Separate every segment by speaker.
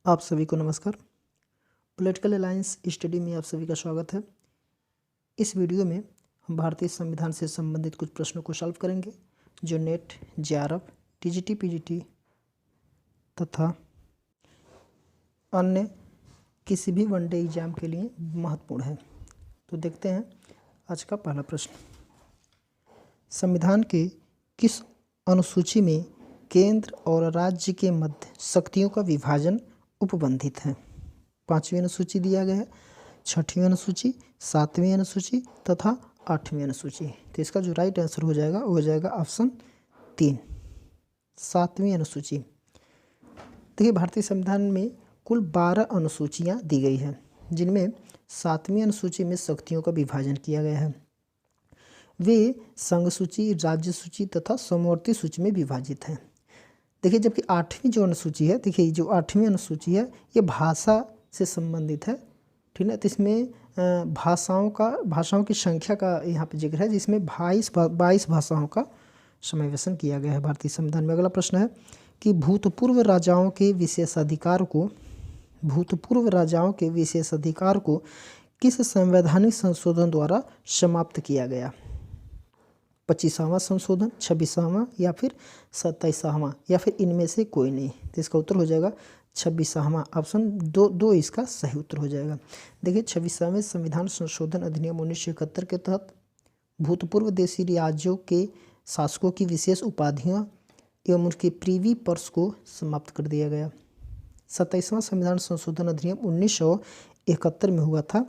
Speaker 1: आप सभी को नमस्कार। पॉलिटिकल अलायंस स्टडी में आप सभी का स्वागत है। इस वीडियो में हम भारतीय संविधान से संबंधित कुछ प्रश्नों को सॉल्व करेंगे जो नेट, जेआरएफ, टीजीटी, पीजीटी तथा अन्य किसी भी वनडे एग्जाम के लिए महत्वपूर्ण है। तो देखते हैं आज का पहला प्रश्न। संविधान के किस अनुसूची में केंद्र और राज्य के मध्य शक्तियों का विभाजन उपबंधित है? 5वीं अनुसूची दिया गया है, 6वीं अनुसूची, 7वीं अनुसूची तथा 8वीं अनुसूची। तो इसका जो राइट आंसर हो जाएगा वो हो जाएगा ऑप्शन 3, 7वीं अनुसूची। देखिए, भारतीय संविधान में कुल 12 अनुसूचियाँ दी गई हैं, जिनमें 7वीं अनुसूची में शक्तियों का विभाजन किया गया है। वे संघ सूची, राज्य सूची तथा समवर्ती सूची में विभाजित हैं। देखिए, जबकि 8वीं जो अनुसूची है, देखिए जो 8वीं अनुसूची है ये भाषा से संबंधित है, ठीक है। तो इसमें भाषाओं की संख्या का यहाँ पे जिक्र है, जिसमें 22 भाषाओं का समावेशन किया गया है भारतीय संविधान में। अगला प्रश्न है कि भूतपूर्व राजाओं के विशेषाधिकार को किस संवैधानिक संशोधन द्वारा समाप्त किया गया? 25वां संशोधन, 26वां या फिर 27वां या फिर इनमें से कोई नहीं? तो इसका उत्तर हो जाएगा 26वां। ऑप्शन दो इसका सही उत्तर हो जाएगा। देखिए, 26वें संविधान संशोधन अधिनियम 1971 के तहत भूतपूर्व देशी राज्यों के शासकों की विशेष उपाधियां एवं उनके प्रीवी पर्स को समाप्त कर दिया गया। 27वां संविधान संशोधन अधिनियम 1971 में हुआ था।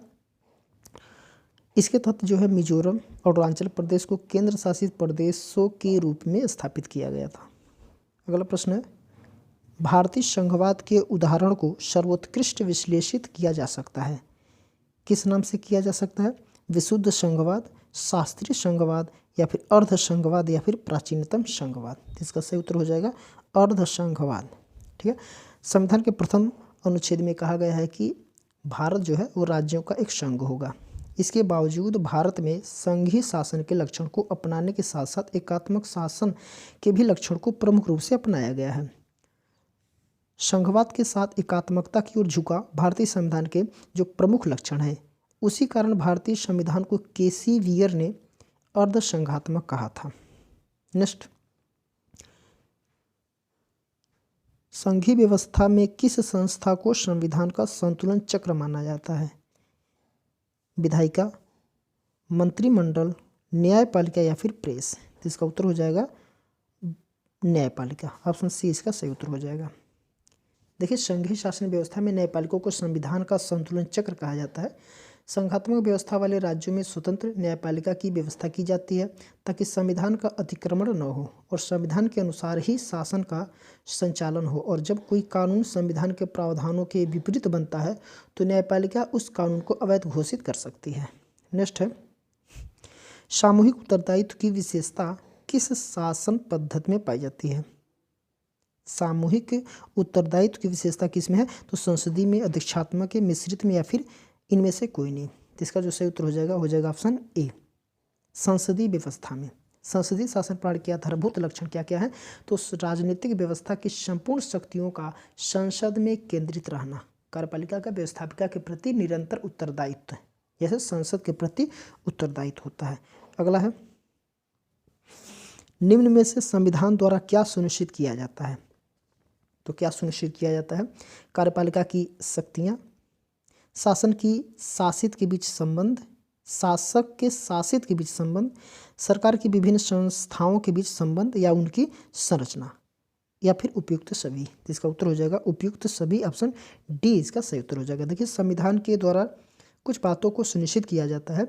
Speaker 1: इसके तहत जो है मिजोरम और अरुणाचल प्रदेश को केंद्र शासित प्रदेशों के रूप में स्थापित किया गया था। अगला प्रश्न है, भारतीय संघवाद के उदाहरण को सर्वोत्कृष्ट विश्लेषित किया जा सकता है? किस नाम से किया जा सकता है? विशुद्ध संघवाद, शास्त्रीय संघवाद या फिर अर्ध संघवाद या फिर प्राचीनतम संघवाद? इसका सही उत्तर हो जाएगा अर्ध संघवाद, ठीक है। संविधान के प्रथम अनुच्छेद में कहा गया है कि भारत जो है वो राज्यों का एक संघ होगा। इसके बावजूद भारत में संघीय शासन के लक्षण को अपनाने के साथ साथ एकात्मक शासन के भी लक्षण को प्रमुख रूप से अपनाया गया है। संघवाद के साथ एकात्मकता की ओर झुका भारतीय संविधान के जो प्रमुख लक्षण है, उसी कारण भारतीय संविधान को केसी वियर ने अर्ध संघात्मक कहा था। नेक्स्ट, संघीय व्यवस्था में किस संस्था को संविधान का संतुलन चक्र माना जाता है? विधायिका, मंत्रिमंडल, न्यायपालिका या फिर प्रेस? तो इसका उत्तर हो जाएगा न्यायपालिका। ऑप्शन सी इसका सही उत्तर हो जाएगा। देखिए, संघीय शासन व्यवस्था में न्यायपालिका को संविधान का संतुलन चक्र कहा जाता है। संघात्मक व्यवस्था वाले राज्यों में स्वतंत्र न्यायपालिका की व्यवस्था की जाती है ताकि संविधान का अतिक्रमण न हो और संविधान के अनुसार ही शासन का संचालन हो, और जब कोई कानून संविधान के प्रावधानों के विपरीत बनता है तो न्यायपालिका उस कानून को अवैध घोषित कर सकती है। नेक्स्ट है, सामूहिक उत्तरदायित्व की विशेषता किस शासन पद्धति में पाई जाती है? सामूहिक उत्तरदायित्व की विशेषता किसमें है? तो संसदीय में, अध्यक्षात्मक, मिश्रित में या फिर इनमें से कोई नहीं? तो इसका जो सही उत्तर हो जाएगा ऑप्शन ए, संसदीय व्यवस्था में। संसदीय शासन प्रणाली के आधारभूत लक्षण क्या क्या है? तो राजनीतिक व्यवस्था की संपूर्ण शक्तियों का संसद में केंद्रित रहना, कार्यपालिका का व्यवस्थापिका के प्रति निरंतर उत्तरदायित्व, जैसे संसद के प्रति उत्तरदायित्व होता है। अगला है, निम्न में से संविधान द्वारा क्या सुनिश्चित किया जाता है? तो क्या सुनिश्चित किया जाता है? कार्यपालिका की शक्तियाँ, शासन की शासित के बीच संबंध, शासक के शासित के बीच संबंध, सरकार की विभिन्न संस्थाओं के बीच संबंध या उनकी संरचना, या फिर उपयुक्त सभी? तो इसका उत्तर हो जाएगा उपयुक्त सभी। ऑप्शन डी इसका सही उत्तर हो जाएगा। देखिए, संविधान के द्वारा कुछ बातों को सुनिश्चित किया जाता है,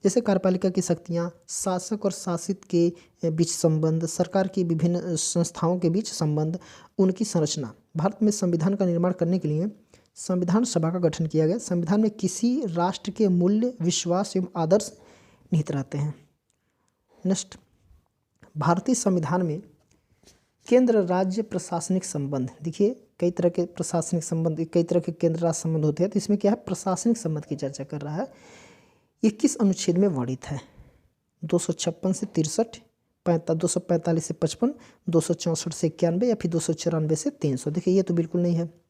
Speaker 1: जैसे कार्यपालिका की शक्तियाँ, शासक और शासित के बीच संबंध, सरकार की विभिन्न संस्थाओं के बीच संबंध, उनकी संरचना। भारत में संविधान का निर्माण करने के लिए संविधान सभा का गठन किया गया। संविधान में किसी राष्ट्र के मूल्य, विश्वास एवं आदर्श निहित रहते हैं। नेक्स्ट, भारतीय संविधान में केंद्र राज्य प्रशासनिक संबंध, देखिए कई तरह के प्रशासनिक संबंध, कई तरह के केंद्र राज्य संबंध होते हैं, तो इसमें क्या है, प्रशासनिक संबंध की चर्चा कर रहा है। ये किस अनुच्छेद में वर्णित है? 256 से 63, 245 से 55, 264 से 91 या फिर 294 से 300? देखिए, ये तो बिल्कुल नहीं है।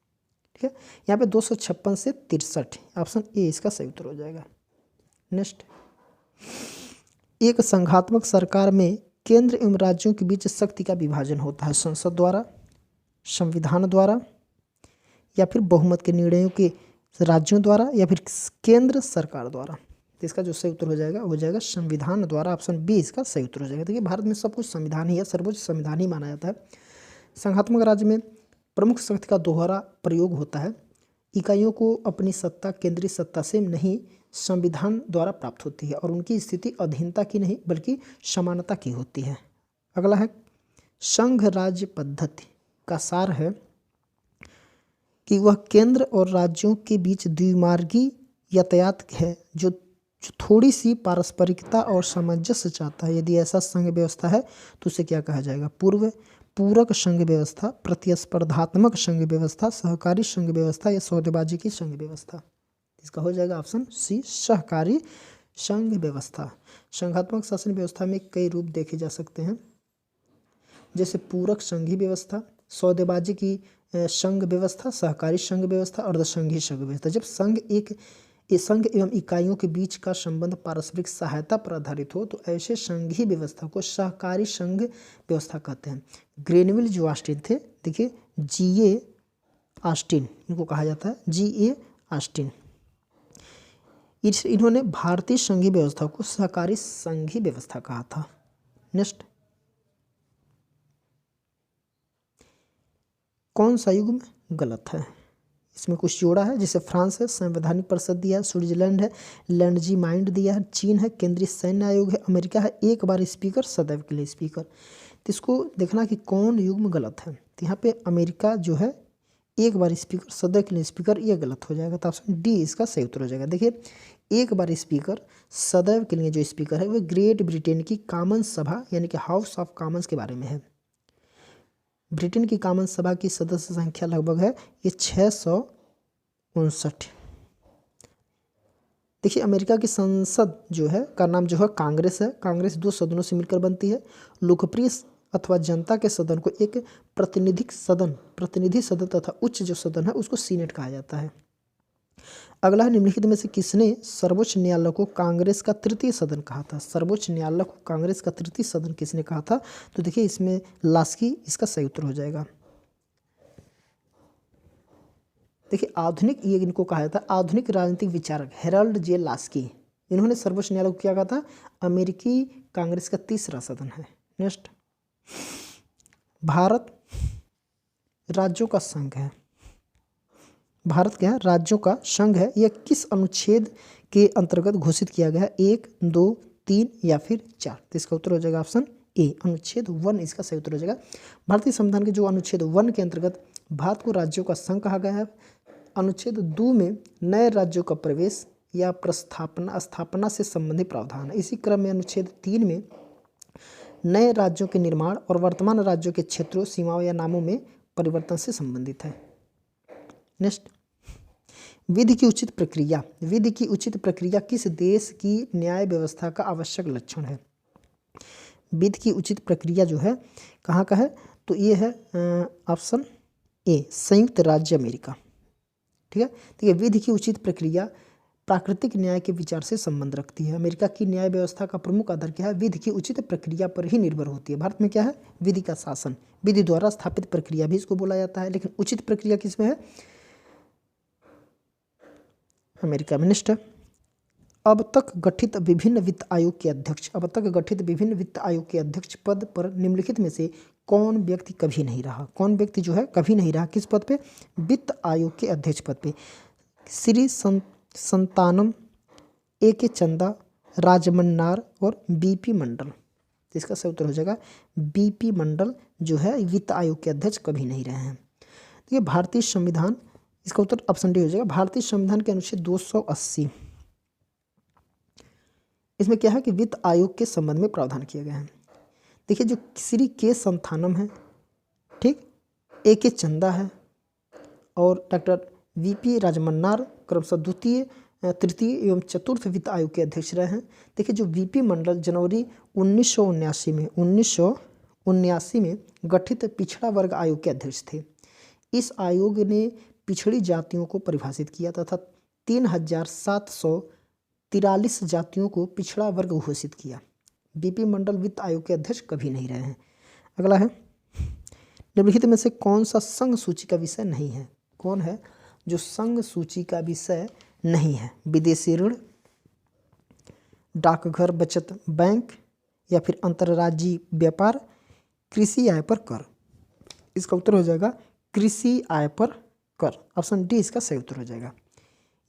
Speaker 1: ठीक है। यहाँ पे 256 से 63, ऑप्शन ए इसका सही उत्तर हो जाएगा। नेक्स्ट, एक संघात्मक सरकार में केंद्र एवं राज्यों के बीच शक्ति का विभाजन होता है संसद द्वारा, संविधान द्वारा, या फिर बहुमत के निर्णयों के राज्यों द्वारा, या फिर केंद्र सरकार द्वारा। तो इसका जो सही उत्तर हो जाएगा संविधान द्वारा, ऑप्शन बी इसका सही उत्तर हो जाएगा। देखिए भारत में सब कुछ संविधान ही है, सर्वोच्च संविधान ही माना जाता है। संघात्मक राज्य में प्रमुख शक्ति का दोहरा प्रयोग होता है। इकाइयों को अपनी सत्ता केंद्रीय सत्ता से नहीं संविधान द्वारा प्राप्त होती है और उनकी स्थिति अधीनता की नहीं बल्कि समानता की होती है। अगला है, संघ राज्य पद्धति का सार है कि वह केंद्र और राज्यों के बीच द्विमार्गी यातायात है जो थोड़ी सी पारस्परिकता और सामंजस्य चाहता है। यदि ऐसा संघ व्यवस्था है तो उसे क्या कहा जाएगा? पूरक संघ व्यवस्था, प्रतिस्पर्धात्मक संघ व्यवस्था, सहकारी संघ व्यवस्था या सौदेबाजी की संघ व्यवस्था। इसका हो जाएगा ऑप्शन सी, सहकारी संघ व्यवस्था। संघात्मक शासन व्यवस्था में कई रूप देखे जा सकते हैं, जैसे पूरक संघीय व्यवस्था, सौदेबाजी की संघ व्यवस्था, सहकारी संघ व्यवस्था, अर्धसंघीय संघ व्यवस्था। जब संघ एवं इकाइयों के बीच का संबंध पारस्परिक सहायता पर आधारित हो तो ऐसे संघीय व्यवस्था को सहकारी संघ व्यवस्था कहते हैं। ग्रेनविल जो ऑस्टिन थे, देखिए G.A. ऑस्टिन इनको कहा जाता है, G.A. ऑस्टिन। इन्होंने भारतीय संघीय व्यवस्था को सहकारी संघीय व्यवस्था कहा था। नेक्स्ट, कौन सा युग्म गलत है? इसमें कुछ जोड़ा है, जैसे फ्रांस है, संवैधानिक परिषद दिया है, स्विट्जरलैंड है, लैंडजी माइंड दिया है, चीन है, केंद्रीय सैन्य आयोग है, अमेरिका है, एक बार स्पीकर सदैव के लिए स्पीकर। तो इसको देखना कि कौन युग्म गलत है। तो यहाँ पे अमेरिका जो है एक बार स्पीकर सदैव के लिए स्पीकर, ये गलत हो जाएगा। तो ऑप्शन डी इसका सही उत्तर हो जाएगा। देखिए एक बार स्पीकर सदैव के लिए जो स्पीकर है वो ग्रेट ब्रिटेन की कॉमन सभा यानी कि हाउस ऑफ कॉमन्स के बारे में है। ब्रिटेन की कॉमन सभा की सदस्य संख्या लगभग है ये 659। देखिए अमेरिका की संसद जो है का नाम जो है कांग्रेस है। कांग्रेस 2 सदनों से मिलकर बनती है। लोकप्रिय अथवा जनता के सदन को एक प्रतिनिधि सदन तथा उच्च जो सदन है उसको सीनेट कहा जाता है। अगला है, निम्नलिखित में से किसने सर्वोच्च न्यायालय को कांग्रेस का तृतीय सदन कहा था? सर्वोच्च न्यायालय को कांग्रेस का तृतीय सदन किसने कहा था? तो देखिए इसमें लास्की इसका सही उत्तर हो जाएगा। देखिए आधुनिक, ये इनको कहा जाता है आधुनिक राजनीतिक विचारक हेराल्ड जे लास्की। इन्होंने सर्वोच्च न्यायालय को क्या कहा था? अमेरिकी कांग्रेस का तीसरा सदन है। नेक्स्ट, भारत राज्यों का संघ है। भारत क्या है? राज्यों का संघ है। यह किस अनुच्छेद के अंतर्गत घोषित किया गया है? 1, 2, 3 या फिर 4? तो इसका उत्तर हो जाएगा ऑप्शन ए, अनुच्छेद 1 इसका सही उत्तर हो जाएगा। भारतीय संविधान के जो अनुच्छेद 1 के अंतर्गत भारत को राज्यों का संघ कहा गया है। अनुच्छेद 2 में नए राज्यों का प्रवेश या स्थापना से संबंधित प्रावधान है। इसी क्रम में अनुच्छेद 3 में नए राज्यों के निर्माण और वर्तमान राज्यों के क्षेत्रों, सीमाओं या नामों में परिवर्तन से संबंधित है। नेक्स्ट, विधि की उचित प्रक्रिया। विधि की उचित प्रक्रिया किस देश की न्याय व्यवस्था का आवश्यक लक्षण है? विधि की उचित प्रक्रिया जो है कहाँ का है? तो ये है ऑप्शन ए, संयुक्त राज्य अमेरिका। ठीक है। तो ये विधि की उचित प्रक्रिया प्राकृतिक न्याय के विचार से संबंध रखती है। अमेरिका की न्याय व्यवस्था का प्रमुख आधार क्या है? विधि की उचित प्रक्रिया पर ही निर्भर होती है। भारत में क्या है? विधि का शासन, विधि द्वारा स्थापित प्रक्रिया भी इसको बोला जाता है। लेकिन उचित प्रक्रिया किसमें है? अमेरिका में। नेक्स्ट, अब तक गठित विभिन्न वित्त आयोग के अध्यक्ष पद पर निम्नलिखित में से कौन व्यक्ति कभी नहीं रहा? कौन व्यक्ति जो है कभी नहीं रहा किस पद पे? वित्त आयोग के अध्यक्ष पद पे। श्री संतानम, A.K. चंदा, राजमन्नार और B.P. मंडल। इसका सही उत्तर हो जाएगा B.P. मंडल जो है वित्त आयोग के अध्यक्ष कभी नहीं रहे हैं। तो ये भारतीय संविधान, इसका उत्तर ऑप्शन डी हो जाएगा। भारतीय संविधान के अनुच्छेद 280 इसमें क्या है कि वित्त आयोग के संबंध में प्रावधान किया गया है। देखिए जो श्री के संथानम है, ठीक, A.K. चंदा है और डॉक्टर V.P. राजमन्नार क्रमशः द्वितीय, तृतीय एवं चतुर्थ वित्त आयोग के अध्यक्ष रहे हैं। देखिए जो V.P. मंडल जनवरी 1979 में गठित पिछड़ा वर्ग आयोग के अध्यक्ष थे। इस आयोग ने पिछड़ी जातियों को परिभाषित किया तथा 3743 जातियों को पिछड़ा वर्ग घोषित किया। बीपी मंडल वित्त आयोग के अध्यक्ष कभी नहीं रहे हैं। अगला है, निम्नलिखित में से कौन सा संघ सूची का विषय नहीं है? कौन है जो संघ सूची का विषय नहीं है? विदेशी ऋण, डाकघर बचत बैंक, या फिर अंतर्राज्यीय व्यापार, कृषि आय पर कर। इसका उत्तर हो जाएगा कृषि आय पर कर। ऑप्शन डी इसका सही उत्तर हो जाएगा।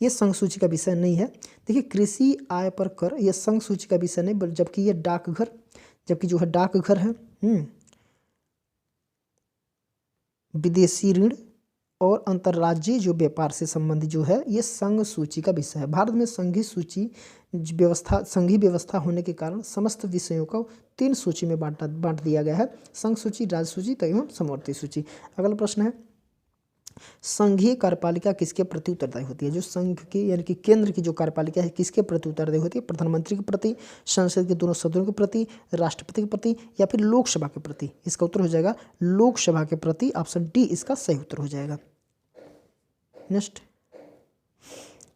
Speaker 1: ये संघ सूची का विषय नहीं है। देखिए, कृषि आय पर कर ये संघ सूची का विषय नहीं, जबकि ये डाकघर, जबकि जो है डाकघर है, विदेशी ऋण और अंतर्राज्यीय जो व्यापार से संबंधित जो है ये संघ सूची का विषय है। भारत में संघीय सूची व्यवस्था, संघीय व्यवस्था होने के कारण समस्त विषयों को 3 सूची में बांट दिया गया है: संघ सूची, राज्य सूची एवं समवर्ती सूची। अगला प्रश्न है, संघीय कार्यपालिका किसके प्रति उत्तरदायी होती है? जो संघ की यानी कि केंद्र की जो कार्यपालिका है किसके प्रति उत्तरदायी होती है? प्रधानमंत्री के प्रति, संसद के दोनों सदनों के प्रति, राष्ट्रपति के प्रति, या फिर लोकसभा के प्रति? इसका उत्तर हो जाएगा लोकसभा के प्रति। ऑप्शन डी इसका सही उत्तर हो जाएगा। नेक्स्ट,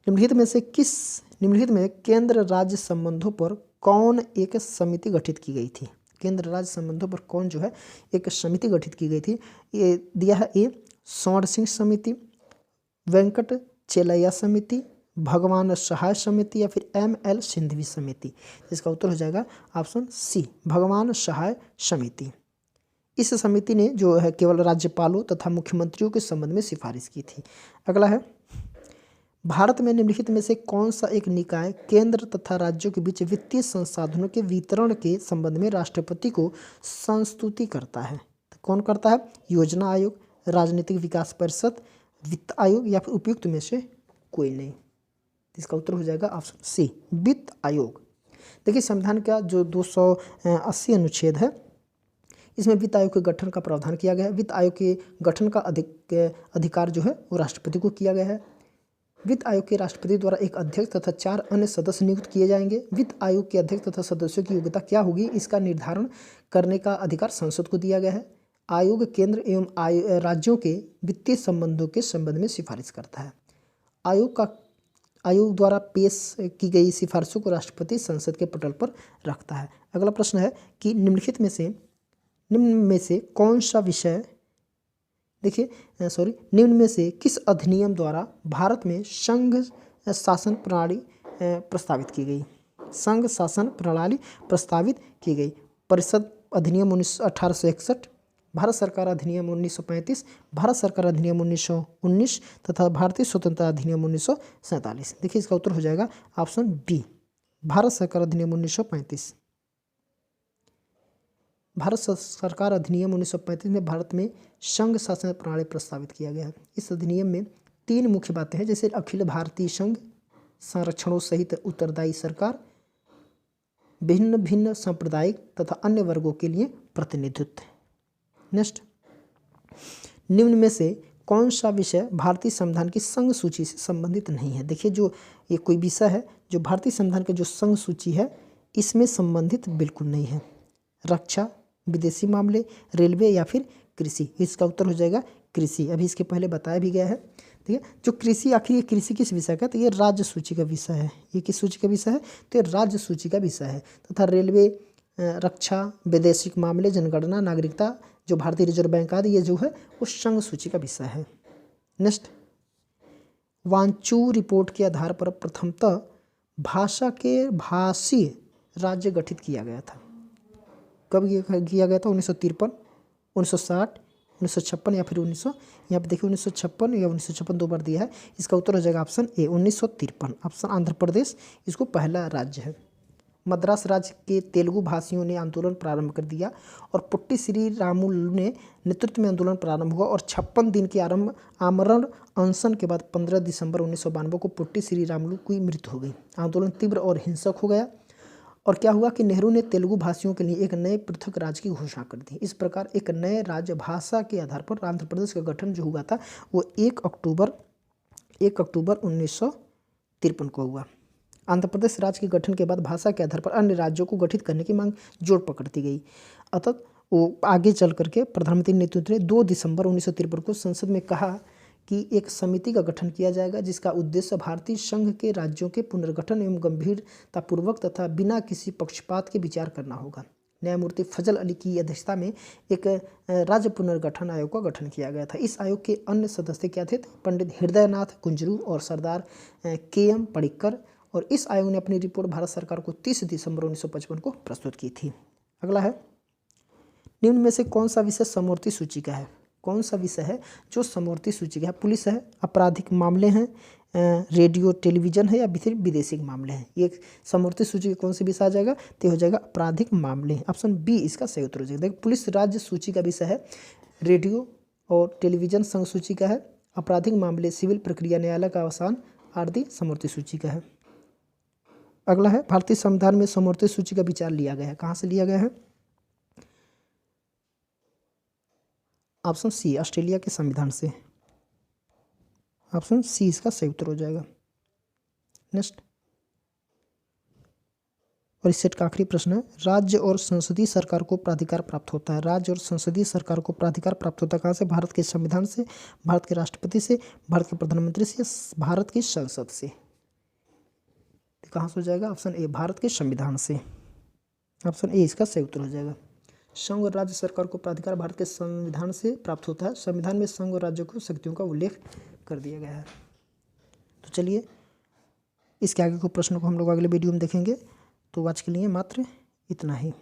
Speaker 1: निम्नलिखित में केंद्र राज्य संबंधों पर कौन एक समिति गठित की गई थी? केंद्र राज्य संबंधों पर कौन जो है एक समिति गठित की गई थी? ये दिया है: ए स्वर्ण सिंह समिति, वेंकट चेलैया समिति, भगवान सहाय समिति, या फिर एम.एल. सिंघवी समिति। इसका उत्तर हो जाएगा ऑप्शन सी, भगवान सहाय समिति। इस समिति ने जो है केवल राज्यपालों तथा मुख्यमंत्रियों के संबंध में सिफारिश की थी। अगला है, भारत में निम्नलिखित में से कौन सा एक निकाय केंद्र तथा राज्यों के बीच वित्तीय संसाधनों के वितरण के संबंध में राष्ट्रपति को संस्तुति करता है? तो कौन करता है? योजना आयोग, राजनीतिक विकास परिषद, वित्त आयोग, या फिर उपयुक्त में से कोई नहीं। इसका उत्तर हो जाएगा ऑप्शन सी, वित्त आयोग। देखिए, संविधान का जो 280 अनुच्छेद है इसमें वित्त आयोग के गठन का प्रावधान किया गया है। वित्त आयोग के गठन का अधिकार जो है वो राष्ट्रपति को किया गया है। वित्त आयोग के राष्ट्रपति द्वारा एक अध्यक्ष तथा 4 अन्य सदस्य नियुक्त किए जाएंगे। वित्त आयोग के अध्यक्ष तथा सदस्यों की योग्यता क्या होगी इसका निर्धारण करने का अधिकार संसद को दिया गया है। आयोग केंद्र एवं राज्यों के वित्तीय संबंधों के संबंध में सिफारिश करता है। आयोग द्वारा पेश की गई सिफारिशों को राष्ट्रपति संसद के पटल पर रखता है। अगला प्रश्न है कि निम्न में से कौन सा विषय, निम्न में से किस अधिनियम द्वारा भारत में संघ शासन प्रणाली प्रस्तावित की गई? संघ शासन प्रणाली प्रस्तावित की गई। परिषद अधिनियम 1861, भारत सरकार अधिनियम 1935, भारत सरकार अधिनियम 1919 तथा भारतीय स्वतंत्रता अधिनियम 1947। देखिए, इसका उत्तर हो जाएगा ऑप्शन बी, भारत सरकार अधिनियम 1935। भारत सरकार अधिनियम 1935 में भारत में संघ शासन प्रणाली प्रस्तावित किया गया है। इस अधिनियम में 3 मुख्य बातें हैं, जैसे अखिल भारतीय संघ, संरक्षणों सहित उत्तरदायी सरकार, भिन्न भिन्न सांप्रदायिक तथा अन्य वर्गों के लिए प्रतिनिधित्व। नेक्स्ट, निम्न में से कौन सा विषय भारतीय संविधान की संघ सूची से संबंधित नहीं है? देखिए, जो ये कोई विषय है जो भारतीय संविधान की जो संघ सूची है इसमें संबंधित बिल्कुल नहीं है। रक्षा, विदेशी मामले, रेलवे, या फिर कृषि। इसका उत्तर हो जाएगा कृषि। अभी इसके पहले बताया भी गया है। ठीक है, जो कृषि, आखिर ये कृषि किस विषय का? तो ये राज्य सूची का विषय है। ये किस सूची का विषय है? तो ये राज्य सूची का विषय है। तथा रेलवे, रक्षा, वैदेशिक मामले, जनगणना, नागरिकता, जो भारतीय रिजर्व बैंक आदि, ये जो है वो संघ सूची का विषय है। नेक्स्ट, वांचू रिपोर्ट के आधार पर प्रथमतः भाषा के भाषीय राज्य गठित किया गया था। कब किया गया था? 1953, 1960, 1956 या फिर 1900। यहाँ पे देखिए 1956 या 1956 2 बार दिया है। इसका उत्तर हो जाएगा option A, 1953। Option Andhra Pradesh इसको पहला राज्य है। मद्रास राज्य के तेलुगु भाषियों ने आंदोलन प्रारंभ कर दिया और पुट्टी श्री रामुलु ने नेतृत्व में आंदोलन प्रारंभ हुआ और 56 दिन के आमरण अनशन के बाद 15 दिसंबर 1992 को पुट्टी श्री रामुलु की मृत्यु हो गई। आंदोलन तीव्र और हिंसक हो गया और क्या हुआ कि नेहरू ने तेलुगु भाषियों के लिए एक नए पृथक राज्य की घोषणा कर दी। इस प्रकार एक नए राज्य भाषा के आधार पर आंध्र प्रदेश का गठन जो हुआ था वो 1 अक्टूबर 1953 को हुआ। आंध्र प्रदेश राज्य के गठन के बाद भाषा के आधार पर अन्य राज्यों को गठित करने की मांग जोर पकड़ती गई। अतः वो आगे चल करके प्रधानमंत्री नेतृत्व ने 2 दिसंबर 1953 को संसद में कहा कि एक समिति का गठन किया जाएगा जिसका उद्देश्य भारतीय संघ के राज्यों के पुनर्गठन एवं गंभीरतापूर्वक तथा बिना किसी पक्षपात के विचार करना होगा। न्यायमूर्ति फजल अली की अध्यक्षता में एक राज्य पुनर्गठन आयोग का गठन किया गया था। इस आयोग के अन्य सदस्य क्या थे? पंडित हृदयनाथ कुंजरू और सरदार KM पडिक्कर। और इस आयोग ने अपनी रिपोर्ट भारत सरकार को 30 दिसंबर 1955 को प्रस्तुत की थी। अगला है, निम्न में से कौन सा विषय समवर्ती सूची का है? कौन सा विषय है जो समवर्ती सूची का है? पुलिस है, आपराधिक मामले हैं, रेडियो टेलीविजन है या फिर विदेशी मामले हैं? ये समवर्ती सूची के कौन से विषय आ जाएगा? तो हो जाएगा आपराधिक मामले। ऑप्शन बी इसका सही उत्तर हो जाएगा। देखिए, पुलिस राज्य सूची का विषय है, रेडियो और टेलीविजन संघ सूची का है, आपराधिक मामले सिविल प्रक्रिया न्यायालय का अवसान आदि समवर्ती सूची का है। अगला है, भारतीय संविधान में समवर्ती सूची का विचार लिया गया है। कहाँ से लिया गया है? ऑप्शन सी ऑस्ट्रेलिया के संविधान से। ऑप्शन सी इसका सही उत्तर हो जाएगा। नेक्स्ट, और इस सेट का आखिरी प्रश्न है, राज्य और संसदीय सरकार को प्राधिकार प्राप्त होता है। राज्य और संसदीय सरकार को प्राधिकार प्राप्त होता है कहाँ से? भारत के संविधान से, भारत के राष्ट्रपति से, भारत के प्रधानमंत्री से, भारत की संसद से। कहाँ से हो जाएगा? ऑप्शन ए भारत के संविधान से। ऑप्शन ए इसका सही उत्तर हो जाएगा। संघ और राज्य सरकार को प्राधिकार भारत के संविधान से प्राप्त होता है। संविधान में संघ और राज्यों को शक्तियों का उल्लेख कर दिया गया है। तो चलिए, इसके आगे के प्रश्नों को हम लोग अगले वीडियो में देखेंगे। तो आज के लिए मात्र इतना ही।